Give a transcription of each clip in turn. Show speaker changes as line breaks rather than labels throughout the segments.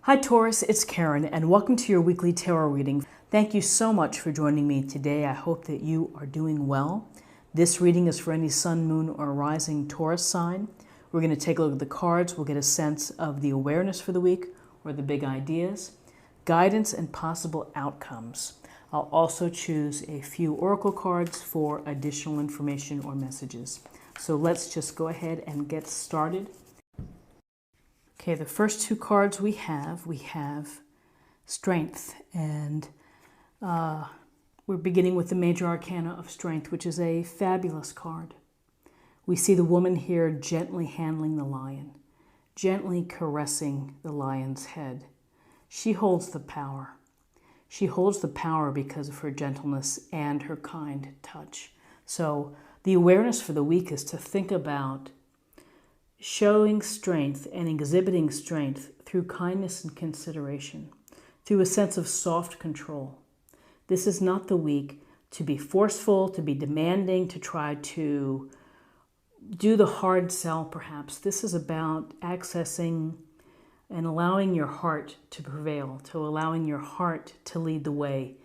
Hi Taurus, it's Karen and welcome to your weekly tarot reading. Thank you so much for joining me today. I hope that you are doing well. This reading is for any sun, moon, or rising Taurus sign. We're going to take a look at the cards. We'll get a sense of the awareness for the week or the big ideas, guidance, and possible outcomes. I'll also choose a few oracle cards for additional information or messages. So let's just go ahead and get started. Okay, the first two cards we have Strength, and we're beginning with the Major Arcana of Strength, which is a fabulous card. We see the woman here gently handling the lion, gently caressing the lion's head. She holds the power. She holds the power because of her gentleness and her kind touch. So the awareness for the week is to think about showing strength and exhibiting strength through kindness and consideration, through a sense of soft control. This is not the week to be forceful, to be demanding, to try to do the hard sell perhaps. This is about accessing and allowing your heart to prevail, to allowing your heart to lead the way.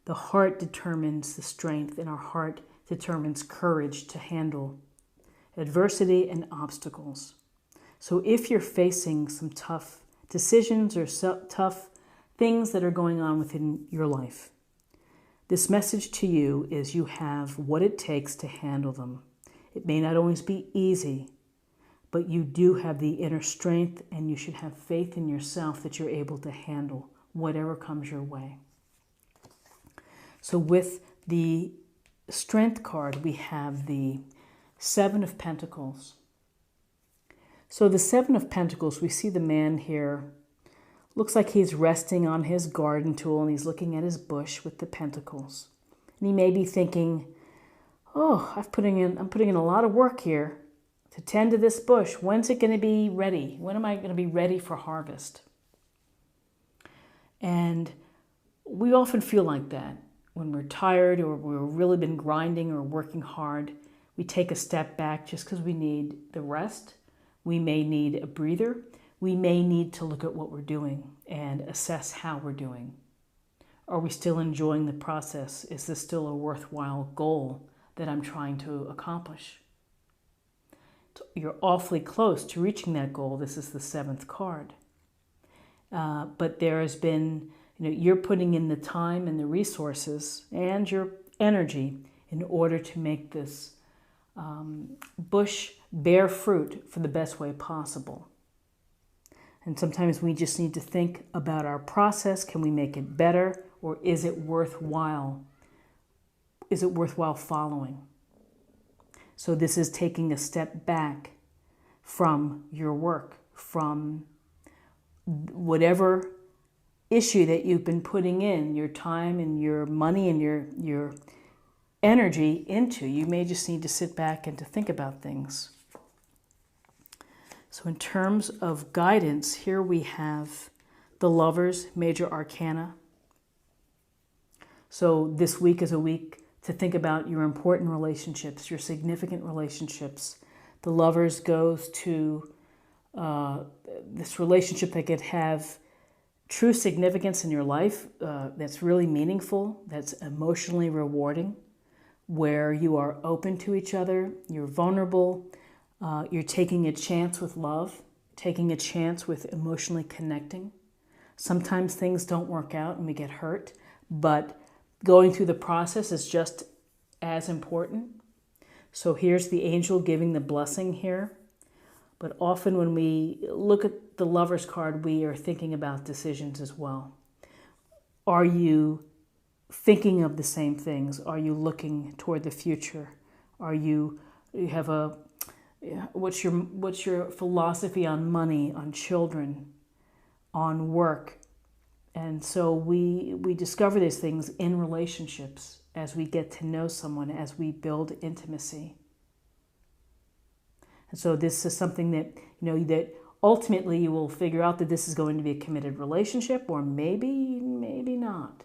The heart determines the strength, and our heart determines courage to handle adversity and obstacles. So if you're facing some tough decisions or tough things that are going on within your life, this message to you is you have what it takes to handle them. It may not always be easy, but you do have the inner strength, and you should have faith in yourself that you're able to handle whatever comes your way. So with the Strength card, we have the Seven of Pentacles. So the Seven of Pentacles, we see the man here. Looks like he's resting on his garden tool and he's looking at his bush with the pentacles. And he may be thinking, oh, I'm putting in a lot of work here to tend to this bush. When's it going to be ready? When am I going to be ready for harvest? And we often feel like that when we're tired or we've really been grinding or working hard. We take a step back just because we need the rest. We may need a breather. We may need to look at what we're doing and assess how we're doing. Are we still enjoying the process? Is this still a worthwhile goal that I'm trying to accomplish? You're awfully close to reaching that goal. This is the seventh card. But there has been, you're putting in the time and the resources and your energy in order to make this bush bear fruit for the best way possible. And sometimes we just need to think about our process. Can we make it better, or is it worthwhile? Is it worthwhile following? So this is taking a step back from your work, from whatever issue that you've been putting in your time and your money and your energy into. You may just need to sit back and to think about things. So in terms of guidance, here we have the Lovers, Major Arcana. So this week is a week to think about your important relationships, your significant relationships. The Lovers goes to this relationship that could have true significance in your life, that's really meaningful, that's emotionally rewarding, where you are open to each other, you're vulnerable, you're taking a chance with love, taking a chance with emotionally connecting. Sometimes things don't work out and we get hurt, but going through the process is just as important. So here's the angel giving the blessing here. But often when we look at the Lover's card, we are thinking about decisions as well. Are you thinking of the same things? Are you looking toward the future? You have what's your philosophy on money, on children, on work? And so we discover these things in relationships as we get to know someone, as we build intimacy. And so this is something that, that ultimately you will figure out that this is going to be a committed relationship, or maybe not.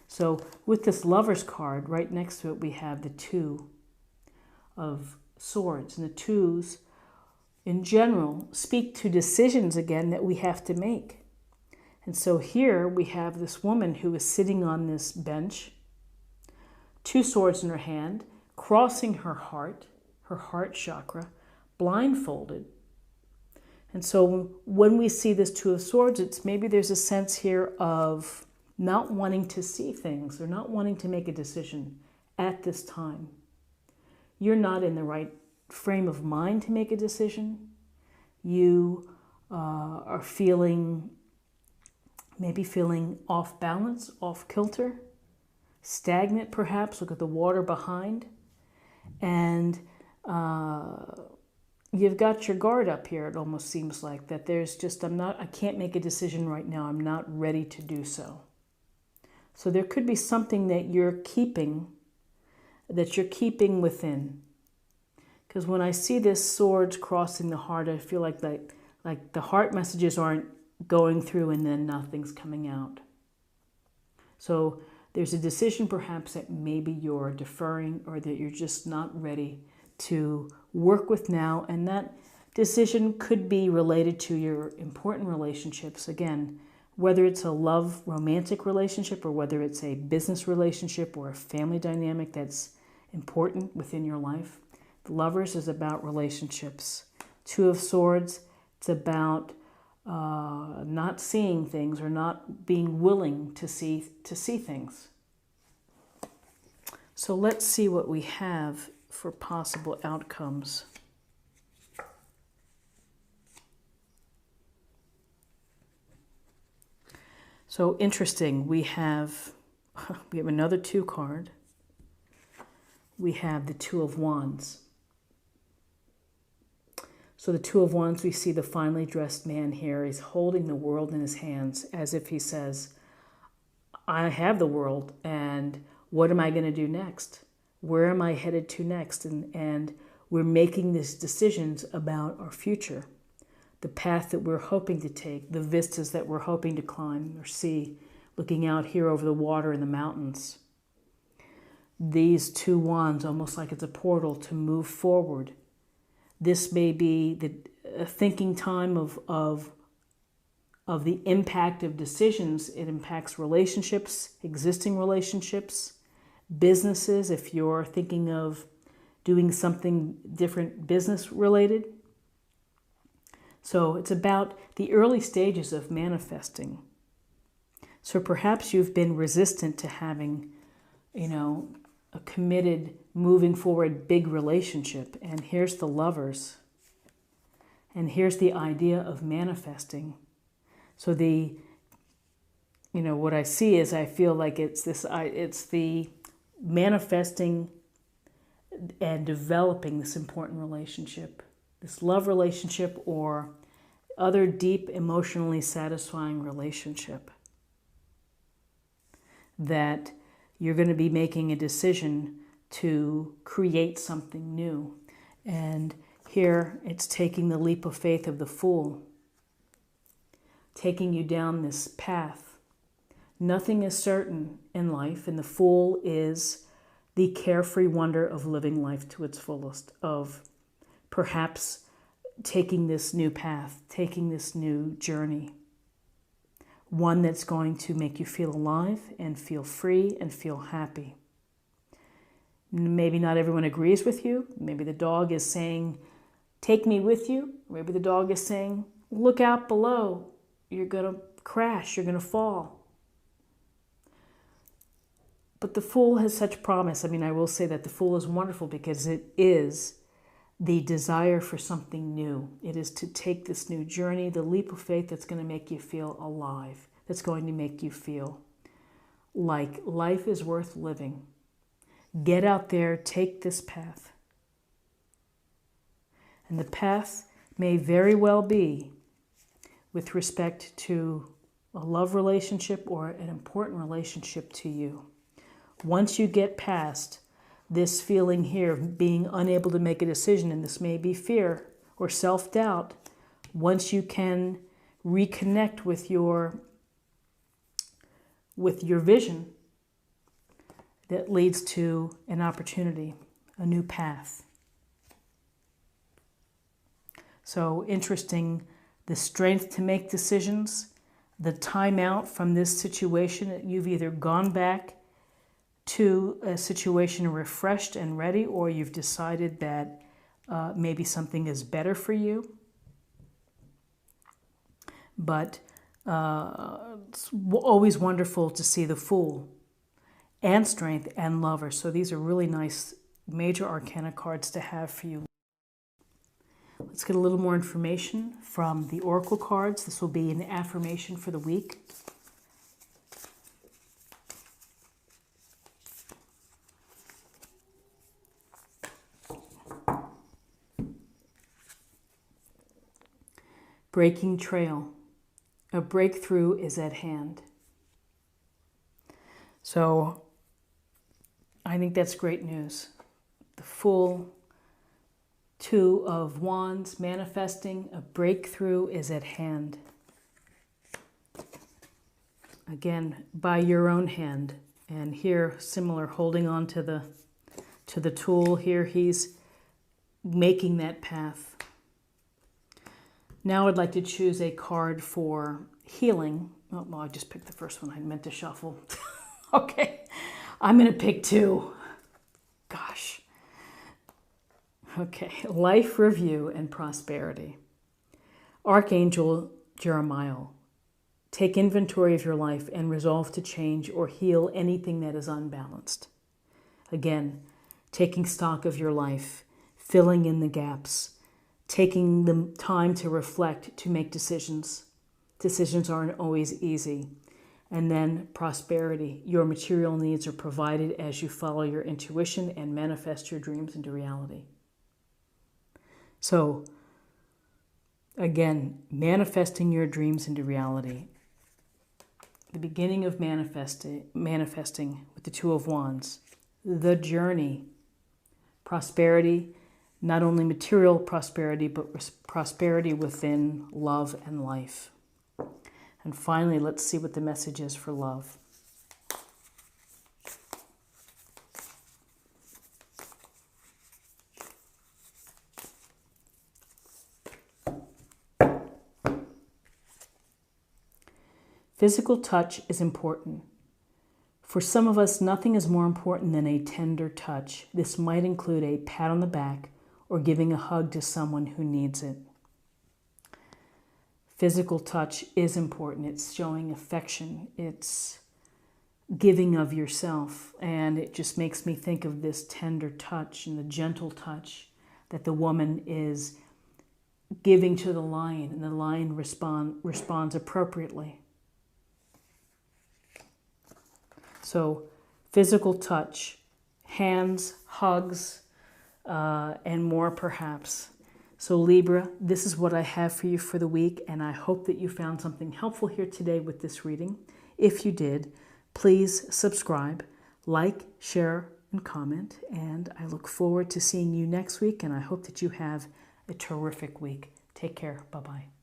So with this Lover's card, right next to it, we have the Two of Swords. And the twos, in general, speak to decisions again that we have to make. And so here we have this woman who is sitting on this bench, 2 swords in her hand, crossing her heart chakra, blindfolded. And so when we see this 2 of Swords, it's maybe there's a sense here of not wanting to see things or not wanting to make a decision at this time. You're not in the right frame of mind to make a decision. You are maybe feeling off balance, off kilter, stagnant perhaps. Look at the water behind. And you've got your guard up here, it almost seems like, that there's just, I can't make a decision right now. I'm not ready to do so. So there could be something that you're keeping within. Because when I see this swords crossing the heart, I feel like the heart messages aren't going through and then nothing's coming out. So there's a decision perhaps that maybe you're deferring or that you're just not ready to work with now. And that decision could be related to your important relationships. Again, whether it's a love romantic relationship or whether it's a business relationship or a family dynamic that's important within your life. The Lovers is about relationships. 2 of Swords, it's about not seeing things or not being willing to see things. So let's see what we have for possible outcomes. So interesting, we have another 2 card. We have the 2 of Wands. So the 2 of Wands, we see the finely dressed man here. He's holding the world in his hands as if he says, I have the world, and what am I going to do next? Where am I headed to next? And we're making these decisions about our future, the path that we're hoping to take, the vistas that we're hoping to climb or see, looking out here over the water and the mountains. These 2 wands, almost like it's a portal to move forward. This may be the thinking time of the impact of decisions. It impacts relationships, existing relationships, businesses, if you're thinking of doing something different business related. So it's about the early stages of manifesting. So perhaps you've been resistant to having, a committed, moving forward, big relationship. And here's the Lovers. And here's the idea of manifesting. So what I see is I feel like it's the manifesting and developing this important relationship, this love relationship or other deep, emotionally satisfying relationship that you're going to be making a decision to create something new. And here it's taking the leap of faith of the Fool, taking you down this path. Nothing is certain in life, and the Fool is the carefree wonder of living life to its fullest, of perhaps taking this new path, taking this new journey. One that's going to make you feel alive and feel free and feel happy. Maybe not everyone agrees with you. Maybe the dog is saying, take me with you. Maybe the dog is saying, look out below. You're going to crash. You're going to fall. But the Fool has such promise. I will say that the Fool is wonderful because it is the desire for something new. It is to take this new journey, the leap of faith that's going to make you feel alive, that's going to make you feel like life is worth living. Get out there, take this path. And the path may very well be with respect to a love relationship or an important relationship to you. Once you get past this feeling here of being unable to make a decision, and this may be fear or self-doubt, once you can reconnect with your vision, that leads to an opportunity, a new path. So interesting, the strength to make decisions, the time out from this situation. You've either gone back to a situation refreshed and ready, or you've decided that maybe something is better for you. But it's always wonderful to see the Fool and Strength and Lover. So these are really nice major arcana cards to have for you. Let's get a little more information from the Oracle cards. This will be an affirmation for the week. Breaking trail. A breakthrough is at hand. So I think that's great news. The Fool, Two of Wands, manifesting a breakthrough is at hand. Again, by your own hand. And here, similar, holding on to the tool. Here he's making that path. Now I'd like to choose a card for healing. Oh, well, I just picked the first one. I meant to shuffle. Okay, I'm going to pick two. Gosh. Okay, life review and prosperity. Archangel Jeremiah, take inventory of your life and resolve to change or heal anything that is unbalanced. Again, taking stock of your life, filling in the gaps, taking the time to reflect, to make decisions. Decisions aren't always easy. And then prosperity. Your material needs are provided as you follow your intuition and manifest your dreams into reality. So, again, manifesting your dreams into reality. The beginning of manifesting with the Two of Wands. The journey. Prosperity. Not only material prosperity, but prosperity within love and life. And finally, let's see what the message is for love. Physical touch is important. For some of us, nothing is more important than a tender touch. This might include a pat on the back or giving a hug to someone who needs it. Physical touch is important. It's showing affection. It's giving of yourself. And it just makes me think of this tender touch and the gentle touch that the woman is giving to the lion, and the lion responds appropriately. So physical touch, hands, hugs, and more perhaps. So Libra, this is what I have for you for the week, and I hope that you found something helpful here today with this reading. If you did, please subscribe, like, share, and comment, and I look forward to seeing you next week, and I hope that you have a terrific week. Take care. Bye-bye.